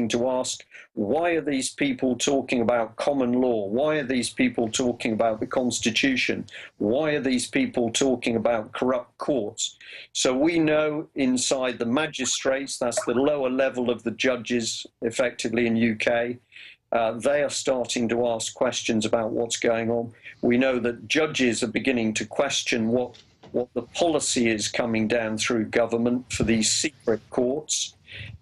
starting to ask, why are these people talking about common law? Why are these people talking about the Constitution? Why are these people talking about corrupt courts? So we know inside the magistrates, that's the lower level of the judges effectively in UK, they are starting to ask questions about what's going on. We know that judges are beginning to question what the policy is coming down through government for these secret courts.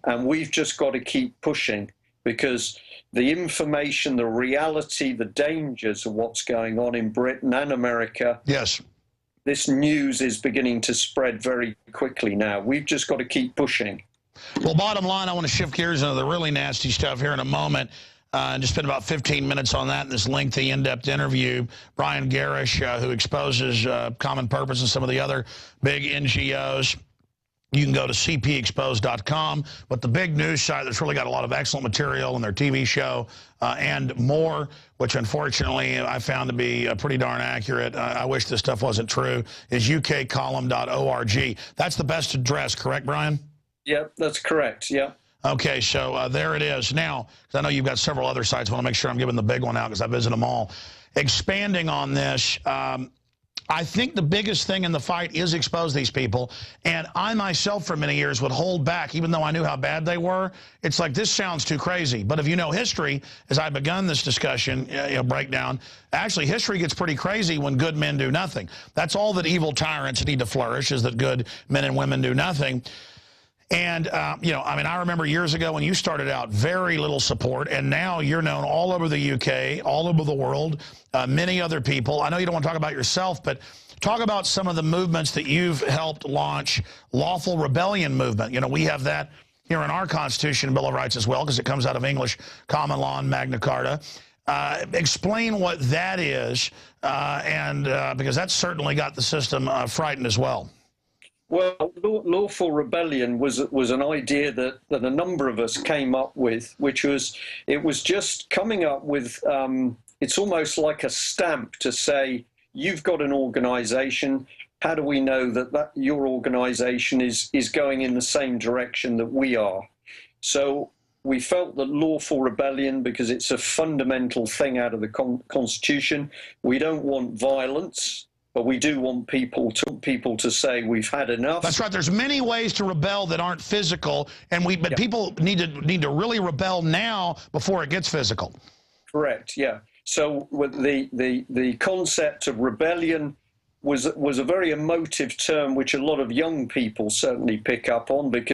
And we've just got to keep pushing, because the information, the reality, the dangers of what's going on in Britain and America. Yes. This news is beginning to spread very quickly now. We've just got to keep pushing. Well, bottom line, I want to shift gears into the really nasty stuff here in a moment. And just spend about 15 minutes on that in this lengthy, in-depth interview. Brian Garish, who exposes Common Purpose and some of the other big NGOs. You can go to cpexposed.com. But the big news site that's really got a lot of excellent material in their TV show and more, which unfortunately I found to be pretty darn accurate. I wish this stuff wasn't true, is ukcolumn.org. That's the best address, correct, Brian? Yep, that's correct, yeah. Okay, so there it is. Now, because I know you've got several other sites, I want to make sure I'm giving the big one out because I visit them all. Expanding on this, I think the biggest thing in the fight is expose these people. And I myself, for many years, would hold back, even though I knew how bad they were. It's like, this sounds too crazy. But if you know history, as I begun this discussion, breakdown, actually history gets pretty crazy when good men do nothing. That's all that evil tyrants need to flourish, is that good men and women do nothing. And, I mean, I remember years ago when you started out, very little support, and now you're known all over the UK, all over the world, many other people. I know you don't want to talk about yourself, but talk about some of the movements that you've helped launch. Lawful rebellion movement. You know, we have that here in our Constitution and Bill of Rights as well, because it comes out of English common law and Magna Carta. Explain what that is, because that's certainly got the system frightened as well. Well, lawful rebellion was an idea that a number of us came up with, which was, it was just coming up with, it's almost like a stamp to say, you've got an organization. How do we know that your organization is going in the same direction that we are? So we felt that lawful rebellion, because it's a fundamental thing out of the Constitution, we don't want violence. But we do want people to say we've had enough. That's right. There's many ways to rebel that aren't physical, and people need to really rebel now before it gets physical. Correct. Yeah. So with the concept of rebellion was a very emotive term, which a lot of young people certainly pick up on, because